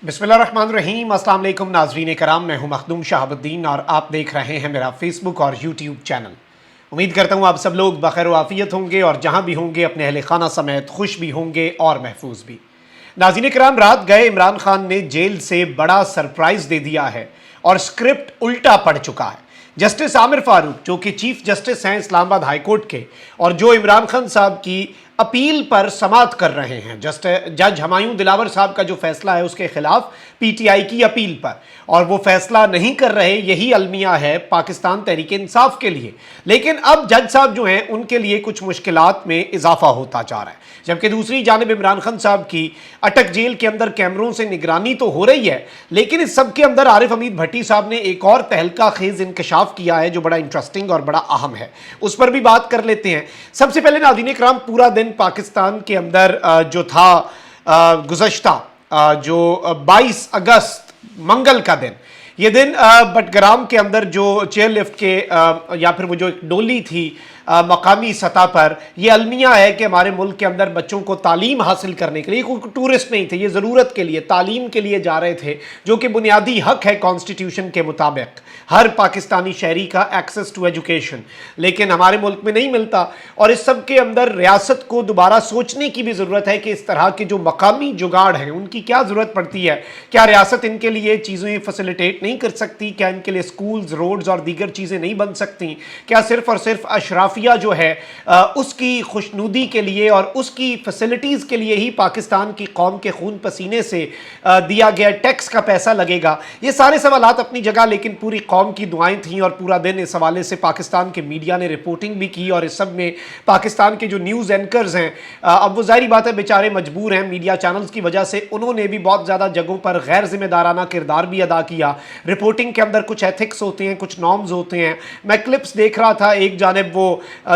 बिस्मिल्लाहिर्रहमानिर्रहीम। अस्सलाम वालेकुम नाज़रीन कराम, मैं हूं मखदूम शहाबुद्दीन और आप देख रहे हैं मेरा फेसबुक और यूट्यूब चैनल। उम्मीद करता हूं आप सब लोग बखैर आफियत होंगे और जहां भी होंगे अपने अहले खाना समेत खुश भी होंगे और महफूज भी। नाज़रीन कराम, रात गए इमरान खान ने जेल से बड़ा सरप्राइज दे दिया है और स्क्रिप्ट उल्टा पड़ चुका है। जस्टिस आमिर फारूक जो कि चीफ जस्टिस हैं इस्लामाबाद हाई कोर्ट के और जो इमरान खान साहब की अपील पर समाअत कर रहे हैं, जज हुमायूं दिलावर साहब का जो फैसला है उसके खिलाफ पीटीआई की अपील पर, और वो फैसला नहीं कर रहे, यही अलमिया है पाकिस्तान तहरीक इंसाफ के लिए। लेकिन अब जज साहब जो हैं उनके लिए कुछ मुश्किलात में इजाफा होता जा रहा है, जबकि दूसरी जानिब इमरान खान साहब की अटक जेल के अंदर कैमरों से निगरानी तो हो रही है, लेकिन इस सब के अंदर आरिफ हमीद भट्टी साहब ने एक और तहलका खेज इंकशाफ किया है जो बड़ा इंटरेस्टिंग और बड़ा अहम है। उस पर भी बात कर लेते हैं। सबसे पहले नाज़रीन इकराम, पूरा दिन पाकिस्तान के अंदर जो था गुज़श्ता जो 22 अगस्त मंगल का दिन, ये दिन बटग्राम के अंदर जो चेयर लिफ्ट के या फिर वो जो एक डोली थी मकामी सतह पर, यह अलमिया है कि हमारे मुल्क के अंदर बच्चों को तालीम हासिल करने के लिए, कोई टूरिस्ट नहीं थे, ये ज़रूरत के लिए तालीम के लिए जा रहे थे, जो कि बुनियादी हक है कॉन्स्टिट्यूशन के मुताबिक हर पाकिस्तानी शहरी का एक्सेस टू एजुकेशन, लेकिन हमारे मुल्क में नहीं मिलता। और इस सब के अंदर रियासत को दोबारा सोचने की भी ज़रूरत है कि इस तरह के जो मकामी जुगाड़ हैं उनकी क्या ज़रूरत पड़ती है। क्या रियासत इनके लिए चीज़ें फैसिलिटेट नहीं कर सकती? क्या इनके लिए स्कूल्स, रोड्स और दीगर चीज़ें नहीं बन सकती? क्या सिर्फ और सिर्फ अशराफिया जो है उसकी खुशनुदी के लिए और उसकी फैसिलिटीज़ के लिए ही पाकिस्तान की कौम के खून पसीने से दिया गया टैक्स का पैसा लगेगा? ये सारे सवालात अपनी जगह, लेकिन पूरी कौम की दुआएं थीं और पूरा दिन इस हवाले से पाकिस्तान के मीडिया ने रिपोर्टिंग भी की। और इस सब में पाकिस्तान के जो न्यूज़ एंकर्स हैं, अब वो जाहिर बात है बेचारे मजबूर हैं मीडिया चैनल्स की वजह से, उन्होंने भी बहुत ज़्यादा जगहों पर गैर जिम्मेदाराना किरदार भी अदा किया। रिपोर्टिंग के अंदर कुछ एथिक्स होते हैं, कुछ नॉर्म्स होते हैं। मैं क्लिप्स देख रहा था, एक जानिब वो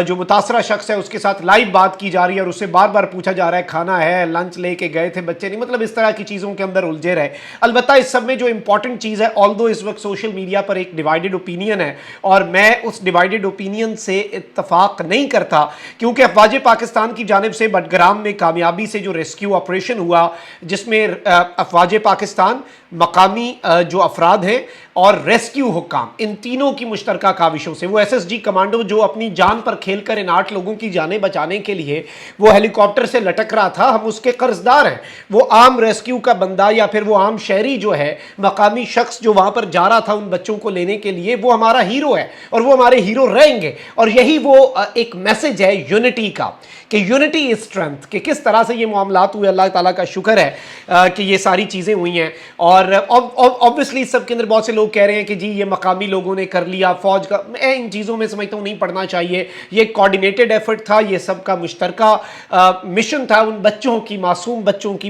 जो मुतासरा शख्स है उसके साथ लाइव बात की जा रही है और उससे बार बार पूछा जा रहा है खाना है, लंच लेके गए थे बच्चे नहीं, मतलब इस तरह की चीज़ों के अंदर उलझे रहे। अलबत्ता इस सब में जो इंपॉर्टेंट चीज़ है, ऑल्दो इस वक्त सोशल मीडिया पर एक डिवाइडेड ओपिनियन है और मैं उस डिवाइडेड ओपिनियन से इत्तफाक नहीं करता, क्योंकि अफवाज पाकिस्तान की जानिब से बटग्राम में कामयाबी से जो रेस्क्यू ऑपरेशन हुआ, जिसमें अफवाज पाकिस्तान, मकामी जो अफराद हैं और रेस्क्यू हुक्काम, इन तीनों की मुश्तरका काविशों से, वो एसएसजी कमांडो जो अपनी जान पर खेलकर इन 8 लोगों की जानें बचाने के लिए वो हेलीकॉप्टर से लटक रहा था, हम उसके कर्जदार हैं। वो आम रेस्क्यू का बंदा या फिर वो आम शहरी जो है, मकामी शख्स जो वहां पर जा रहा था उन बच्चों को लेने के लिए, वो हमारा हीरो है और वो हमारे हीरो रहेंगे। और यही वो एक मैसेज है यूनिटी का, कि यूनिटी इज स्ट्रेंथ, कि किस तरह से ये मामलात हुए। अल्लाह ताला का शुक्र है कि ये सारी चीज़ें हुई हैं। और ऑब्वियसली सब के अंदर बहुत से लोग कह रहे हैं कि जी ये मकामी लोगों ने कर लिया, फौज का, मैं इन चीज़ों में समझता हूँ नहीं पढ़ना चाहिए। ये कोऑर्डिनेटेड एफर्ट था, ये सबका मुश्तरका मिशन था, उन बच्चों की,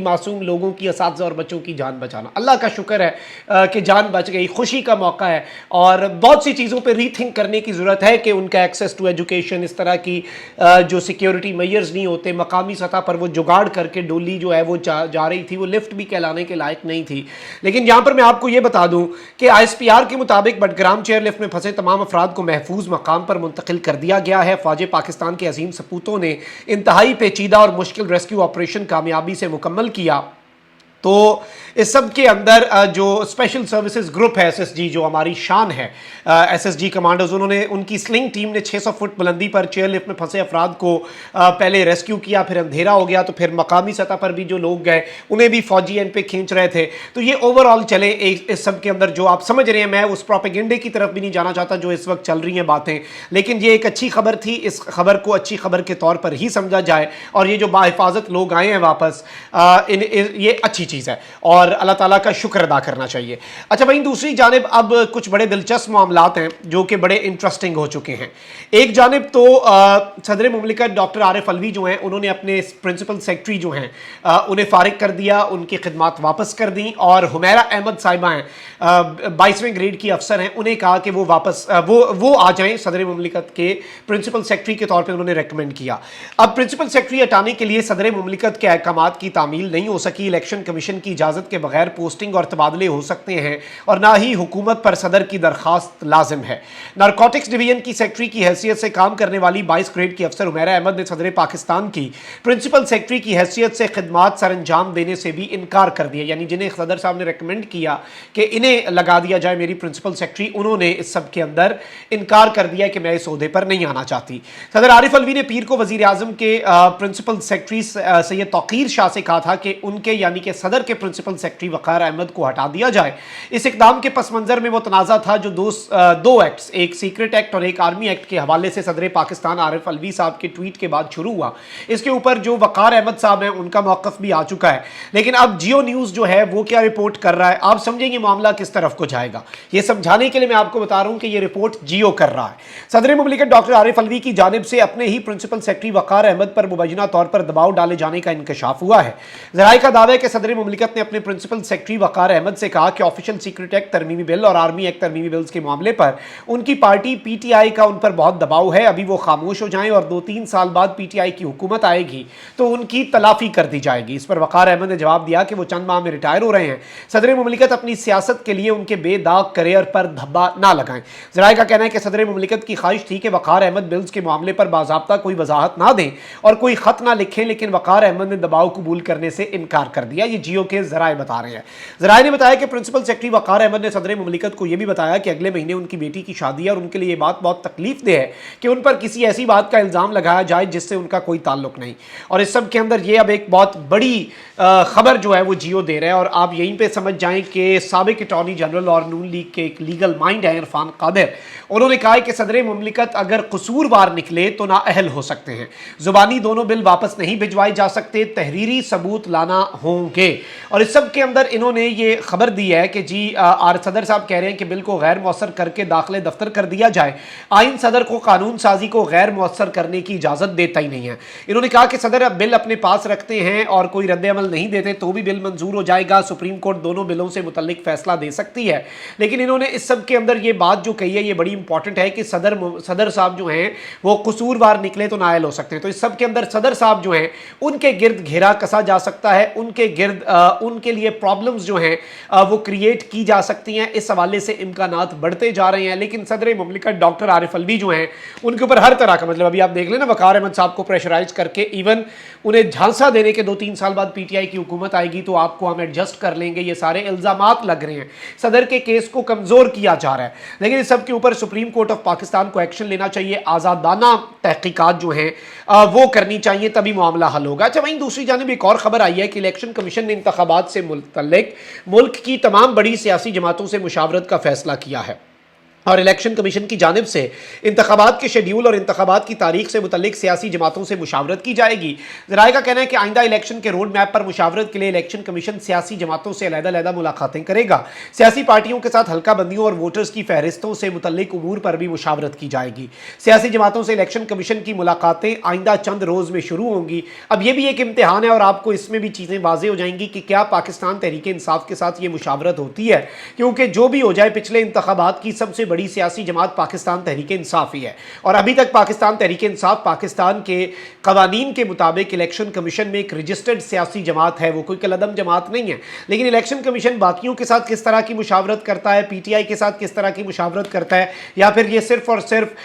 मासूम लोगों की, असातिज़ा और बच्चों की जान बचाना। अल्लाह का शुक्र है कि जान बच गई, खुशी का मौका है। और बहुत सी चीज़ों पर रीथिंक करने की ज़रूरत है कि उनका एक्सेस टू एजुकेशन, इस तरह की जो सिक्योरिटी मेजर्स नहीं होते, मकामी सतह पर वो जुगाड़ करके डोली जो है वो जा रही थी, वो लिफ्ट भी कहलाने के लायक नहीं थी। लेकिन यहाँ पर मैं आपको ये बता दूँ कि आईएसपीआर के मुताबिक बटग्राम चेयर लिफ्ट में फंसे तमाम अफराद को महफूज मकाम पर मुंतकिल कर दिया गया है। फौज पाकिस्तान के अजीम सपूतों ने इंतहाई पेचीदा और मुश्किल रेस्क्यू ऑपरेशन कामयाबी से मुकम्मल किया। तो इस सब के अंदर जो स्पेशल सर्विसेज ग्रुप है एसएसजी, जो हमारी शान है, एसएसजी कमांडोज, उन्होंने, उनकी स्लिंग टीम ने 600 फुट बुलंदी पर चेयर लिफ्ट में फंसे अफराद को पहले रेस्क्यू किया, फिर अंधेरा हो गया तो फिर मकामी सतह पर भी जो लोग गए उन्हें भी फौजी एंड पे खींच रहे थे। तो ये ओवरऑल चले इस सब के अंदर जो आप समझ रहे हैं, मैं उस प्रोपेगेंडे की तरफ भी नहीं जाना चाहता जो इस वक्त चल रही हैं बातें, लेकिन ये एक अच्छी खबर थी। इस खबर को अच्छी खबर के तौर पर ही समझा जाए और ये जो बाहिफाजत लोग आए हैं वापस, ये अच्छी चीज़ है और अल्लाह ताला का शुक्र अदा करना चाहिए। अच्छा भाई, दूसरी जानिब अब कुछ बड़े दिलचस्प मामलात हैं जो कि बड़े इंटरेस्टिंग हो चुके हैं। एक जानिब तो सदर मुमलिकत डॉक्टर आरिफ अलवी जो हैं, उन्होंने अपने प्रिंसिपल सेक्रेटरी जो हैं उन्हें फारिग कर दिया, उनकी खिदमात वापस कर दी। और हुमैरा अहमद साहिबा हैं, 22वें ग्रेड की अफसर हैं, उन्हें कहा कि वो वापस वो आ जाएं सदर मुमलिकत के प्रिंसिपल सेक्रेटरी के तौर पर उन्होंने रिकमेंड किया। अब प्रिंसिपल सेक्रेटरी हटाने के लिए सदर मुमलिकत के अहकामात की तामील नहीं हो सकी। इलेक्शन कमीशन कमीशन की इजाज़त के बगैर पोस्टिंग और तबादले हो सकते हैं और ना ही हुकूमत पर सदर की दरख्वास्त लाजिम है। नारकोटिक्स डिवीजन की सेक्रेटरी की हैसियत से काम करने वाली 22 ग्रेड की अफसर उमैरा अहमद ने सदर पाकिस्तान की प्रिंसिपल सेक्रेटरी की हैसियत से खिदमात सर अंजाम देने से भी इनकार कर दिया। यानी जिन्हें सदर साहब ने रिकमेंड किया कि इन्हें लगा दिया जाए मेरी प्रिंसिपल सेक्रेटरी, उन्होंने इस सब के अंदर इनकार कर दिया कि मैं इस ओहदे पर नहीं आना चाहती। सदर आरिफ अलवी ने पीर को वजीर आजम के प्रिंसिपल सेक्रेटरी सैयद तौकीर शाह से कहा था कि उनके यानी कि सदर के प्रिंसिपल सेक्रेटरी वक़ार अहमद को हटा दिया जाए। इस इकदाम के पस मंजर में वो तनाज़ा था जो दो एक्ट्स, एक सीक्रेट एक्ट और एक आर्मी एक्ट के हवाले से सदर पाकिस्तान आरिफ अलवी साहब के ट्वीट के बाद शुरू हुआ। इसके ऊपर जो वक़ार अहमद साहब हैं उनका मौक़िफ़ भी आ चुका है। लेकिन अब जियो न्यूज़ जो है वो क्या रिपोर्ट कर रहा है, आप समझेंगे मामला किस तरफ को जाएगा। ये समझाने के लिए मैं आपको बता रहा हूँ कि ये रिपोर्ट जियो कर रहा है। सदर मुमलिकत डॉक्टर आरिफ अलवी की जानिब से अपने ही प्रिंसिपल सेक्रेटरी वक़ार अहमद पर मुबैना तौर पर दबाव डाले जाने का इंकशाफ हुआ है। ज़राए का दावा है कि सदर मुमलिकत ने अपने प्रिंसिपल सेक्रेटरी वक़ार अहमद से कहा कि ऑफिशियल सीक्रेट एक्ट तरमीमी बिल और आर्मी एक्ट तरमीमी बिल्स के मामले पर उनकी पार्टी पीटीआई का उन पर बहुत दबाव है, अभी वो खामोश हो जाएं और 2-3 साल बाद पीटीआई की हुकूमत आएगी तो उनकी तलाफी कर दी जाएगी। इस पर वक़ार अहमद ने जवाब दिया कि वो चंद माह में रिटायर हो रहे हैं। सदर मुमलिकत अपनी सियासत के लिए उनके बेदाग करियर पर धब्बा ना लगाएं। ज़राए का कहना है कि सदर मुमलिकत की ख्वाहिश थी कि वक़ार अहमद बिल्स के मामले पर बाज़ाब्ता कोई वजाहत ना दें और कोई ख़त ना लिखें, लेकिन वक़ार अहमद ने दबाव कबूल करने से इनकार कर दिया। ये जियो के ज़राए बता रहे हैं। ज़राए ने बताया कि प्रिंसिपल सेक्रेटरी वक़ार अहमद ने सदर मुमलिकत को यह भी बताया कि अगले महीने उनकी बेटी की शादी है और उनके लिए ये बात बहुत तकलीफ दे है कि उन पर किसी ऐसी बात का इल्ज़ाम लगाया जाए जिससे उनका कोई ताल्लुक नहीं। और इस सब के अंदर ये अब एक बहुत बड़ी खबर जो है वो जियो दे रहा है। और आप यहीं पे समझ जाएं कि साबिक अटॉर्नी जनरल और नून लीग के एक लीगल माइंड है इरफान कादिर, उन्होंने कहा है कि सदर मुमलिकत अगर कसूरवार निकले तो नाअहल हो सकते हैं। जुबानी दोनों बिल वापस नहीं भिजवाए जा सकते, तहरीरी सबूत लाना होंगे। और इस सब के अंदर इन्होंने ये खबर दी है कि जी सदर साहब कह रहे हैं कि बिल को गैर मौसर करके दाखिले दफ्तर कर दिया जाए। आइन सदर को कानून साजी को गैर मौसर करने की इजाज़त देता ही नहीं है। इन्होंने कहा कि सदर अब बिल अपने पास रखते हैं और कोई रद्द अमल नहीं देते तो भी बिल मंजूर हो जाएगा। सुप्रीम कोर्ट दोनों बिलों से मुतल्लिक फैसला दे सकती है। लेकिन इन्होंने इस सब के अंदर ये बात जो कही है ये बड़ी इंपॉर्टेंट है कि सदर साहब जो हैं वो कसूरवार निकले तो नाअहल हो सकते हैं। तो इस सब के अंदर सदर साहब जो हैं उनके गिर्द घेरा कसा जा सकता है, उनके गिर्द उनके लिए प्रॉब्लम्स जो हैं वो क्रिएट की जा सकती हैं। इस हवाले से इम्कानात बढ़ते जा रहे हैं। लेकिन सदर मुमलिकत डॉक्टर आरिफ अलवी जो हैं उनके ऊपर हर तरह का मतलब अभी आप देख लें ना, वक़ार अहमद साहब को प्रेशराइज करके इवन उन्हें झांसा देने के 2-3 साल बाद पीटीआई की हुकूमत आएगी तो आपको हम एडजस्ट कर लेंगे, ये सारे इल्ज़ामात लग रहे हैं। सदर के केस को कमज़ोर किया जा रहा है। लेकिन इस सब के ऊपर सुप्रीम कोर्ट ऑफ पाकिस्तान को एक्शन लेना चाहिए, आज़ादाना तहकीकात जो हैं वो करनी चाहिए, तभी मामला हल होगा। अच्छा, वहीं दूसरी जानिब एक और खबर आई है कि इलेक्शन कमीशन ने इंतखाबात से मुतल्लिक मुल्क की तमाम बड़ी सियासी जमातों से मुशावरत का फैसला किया है और इलेक्शन कमीशन की जानिब से इंतखाबात के शेड्यूल और इंतखाबात की तारीख से मुतल्लिक सियासी जमातों से मुशावरत की जाएगी। ज़राए का कहना है कि आइंदा इलेक्शन के रोड मैप पर मुशावरत के लिए इलेक्शन कमीशन सियासी जमातों से अलग-अलग मुलाकातें करेगा। सियासी पार्टियों के साथ हल्का बंदियों और वोटर्स की फहरिस्तों से मुतल्लिक उमूर पर भी मुशावरत की जाएगी। सियासी जमातों से इलेक्शन कमीशन की मुलाकातें आइंदा चंद रोज़ में शुरू होंगी। अब यह भी एक इम्तिहान है और आपको इसमें भी चीज़ें वाज़े हो जाएंगी कि क्या पाकिस्तान तहरीक इंसाफ के साथ ये मुशावरत होती है, क्योंकि जो भी हो जाए पिछले इंतखाबात की सबसे बड़ी सियासी जमात पाकिस्तान तहरीक इंसाफ ही है। और अभी तक पाकिस्तान तहरीक इंसाफ पाकिस्तान के कवानीन के मुताबिक इलेक्शन कमीशन में एक रजिस्टर्ड सियासी जमात है, वो कोई कलदम जमात नहीं है। लेकिन इलेक्शन कमीशन बाकियों के साथ किस तरह की मुशावरत करता है, पीटीआई के साथ किस तरह की मुशावरत करता है, या फिर ये सिर्फ और सिर्फ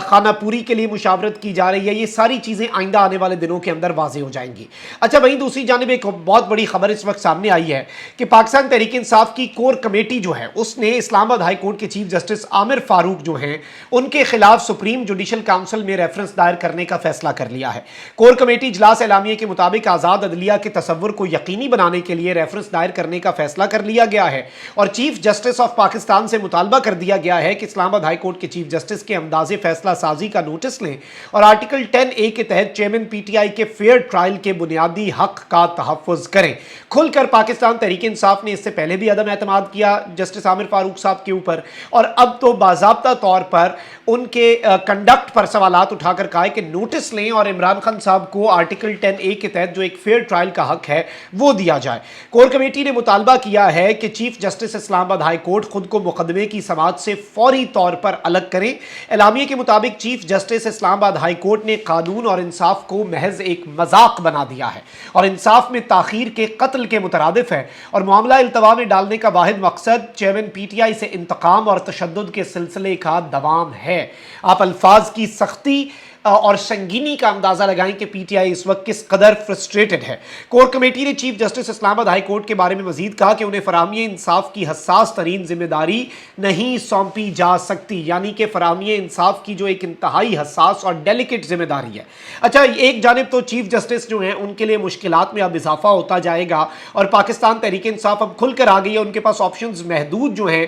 खानापूरी के लिए मुशावरत की जा रही है, ये सारी चीज़ें आइंदा आने वाले दिनों के अंदर वाज़े हो जाएंगी। अच्छा, वहीं दूसरी जानिब एक बहुत बड़ी खबर इस वक्त सामने आई है कि पाकिस्तान तहरीक इंसाफ की कोर कमेटी जो है उसने इस्लामाबाद हाई कोर्ट के चीफ जस्टिस आमिर फारूक जो हैं उनके खिलाफ सुप्रीम जुडिशल काउंसिल में रेफरेंस दायर करने का फैसला कर लिया है। कोर कमेटी इजलास एलामिया के मुताबिक आज़ाद अदलिया के तसव्वुर को यकीनी बनाने के लिए रेफरेंस दायर करने का फैसला कर लिया गया है और चीफ जस्टिस ऑफ पाकिस्तान से मुतालबा कर दिया गया है कि इस्लामाबाद हाई कोर्ट के चीफ जस्टिस के अंदाजे फैसला साजी का नोटिस लें और आर्टिकल 10A के तहत चेयरमैन पीटीआई के फेयर ट्रायल के बुनियादी हक का तहफ़्फ़ुज़ करें। खुलकर पाकिस्तान तहरीक इंसाफ ने इससे पहले भी अदम एतमाद किया जस्टिस आमिर फारूक साहब के ऊपर और अब تو बाज़ाब्ता तौर पर उनके कंडक्ट पर सवालात उठाकर कहा है कि नोटिस लें और इमरान खान साहब को आर्टिकल 10A के तहत जो एक फेयर ट्रायल का हक है वो दिया जाए। कोर कमेटी ने मुतालबा किया है कि chief justice Islamabad high court खुद को मुकदमे की समाअत से फौरी तौर पर अलग करें। एलामिया के मुताबिक chief justice Islamabad high court ने कानून और इंसाफ को महज एक मजाक बना दिया है और इंसाफ में ताखीर के कत्ल के मुतरादिफ है और मामला इल्तवा में डालने का वाहिद मकसद चेयरमैन PTI से इंतकाम और तशद्दुद के सिलसिले का दवाम है। आप अल्फाज की सख्ती और संगीनी का अंदाजा लगाएं कि PTI इस वक्त किस कदर फ्रस्ट्रेटेड है। कोर कमेटी ने chief justice Islamabad high court के बारे में मजीद कहा कि उन्हें फराहमी इंसाफ की हसास तरीन जिम्मेदारी नहीं सौंपी जा सकती, यानी कि फराहमी इंसाफ की जो एक इंतहाई हसास और डेलिकेट जिम्मेदारी है। अच्छा, एक जानिब तो चीफ जस्टिस जो हैं उनके लिए मुश्किलात में अब इजाफा होता जाएगा और पाकिस्तान तहरीक इंसाफ अब खुल कर आ गई है, उनके पास ऑप्शंस महदूद जो हैं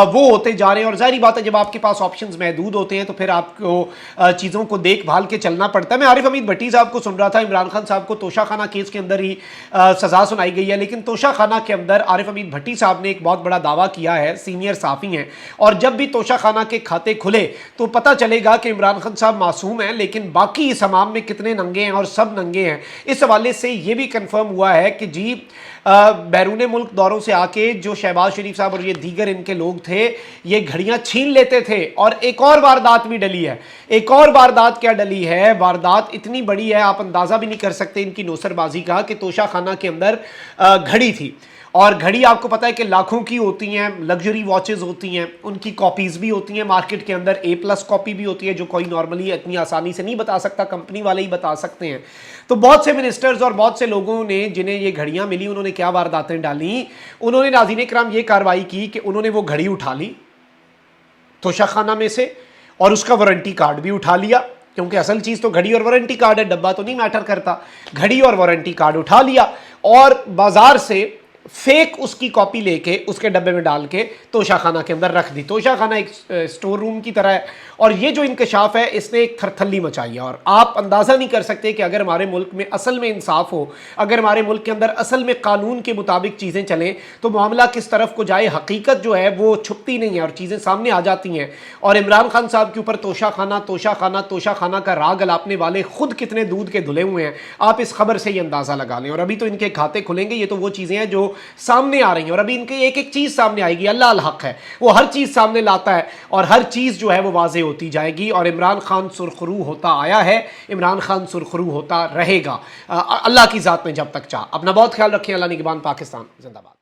वो होते जा रहे हैं और जाहिर बात है जब आपके पास ऑप्शंस महदूद होते हैं तो फिर आपको चीज़ों को देखभाल के चलना पड़ता है। मैं आरिफ हमीद भट्टी साहब को सुन रहा था, इमरान खान साहब को तोशाखाना केस के अंदर ही सजा सुनाई गई है, लेकिन तोशाखाना के अंदर आरिफ हमीद भट्टी साहब ने एक बहुत बड़ा दावा किया है, सीनियर साफ़ी हैं, और जब भी तोशाखाना के खाते खुले तो पता चलेगा कि इमरान खान साहब मासूम हैं, लेकिन बाकी इस हमाम में कितने नंगे हैं और सब नंगे हैं। इस हवाले से ये भी कन्फर्म हुआ है कि जी बैरून मुल्क दौरों से आके जो शहबाज शरीफ साहब और ये दीगर इनके लोग थे ये घड़ियां छीन लेते थे। और एक और वारदात भी डली है। एक और वारदात क्या डली है? वारदात इतनी बड़ी है आप अंदाजा भी नहीं कर सकते इनकी नौसरबाजी का कि तोशाखाना के अंदर घड़ी थी और घड़ी आपको पता है कि लाखों की होती हैं, लग्जरी वॉचेस होती हैं, उनकी कॉपीज़ भी होती हैं मार्केट के अंदर, A+ कॉपी भी होती है जो कोई नॉर्मली इतनी आसानी से नहीं बता सकता, कंपनी वाले ही बता सकते हैं। तो बहुत से मिनिस्टर्स और बहुत से लोगों ने जिन्हें ये घड़ियां मिली उन्होंने क्या वारदातें डाली, उन्होंने नाज़रीन कराम ये कार्रवाई की कि उन्होंने वो घड़ी उठा ली तोशाखाना में से और उसका वारंटी कार्ड भी उठा लिया, क्योंकि असल चीज़ तो घड़ी और वारंटी कार्ड है, डब्बा तो नहीं मैटर करता। घड़ी और वारंटी कार्ड उठा लिया और बाजार से फेक उसकी कॉपी लेके उसके डब्बे में डाल के तोशाखाना के अंदर रख दी। तोशाखाना एक स्टोर रूम की तरह है और ये जो इंकशाफ है इसने एक थरथल्ली मचाई है और आप अंदाज़ा नहीं कर सकते कि अगर हमारे मुल्क में असल में इंसाफ हो, अगर हमारे मुल्क के अंदर असल में कानून के मुताबिक चीज़ें चलें तो मामला किस तरफ को जाए। हकीकत जो है वो छुपती नहीं है और चीज़ें सामने आ जाती हैं। और इमरान खान साहब के ऊपर तोशाखाना तोशाखाना तोशाखाना का राग अलापने वाले खुद कितने दूध के धुले हुए हैं, आप इस खबर से ये अंदाज़ा लगा लें। और अभी तो इनके खाते खुलेंगे, ये तो वो चीज़ें हैं जो सामने आ रही हैं और अभी इनकी एक एक चीज़ सामने आएगी। अल्लाह अल हक है, वो हर चीज़ सामने लाता है और हर चीज़ जो है वो वाज़े होती जाएगी। और इमरान खान सुरखरू होता आया है, इमरान खान सुरखरू होता रहेगा, अल्लाह की ज़ात में जब तक चाह। अपना बहुत ख्याल रखें। अल्लाह निगहबान। पाकिस्तान जिंदाबाद।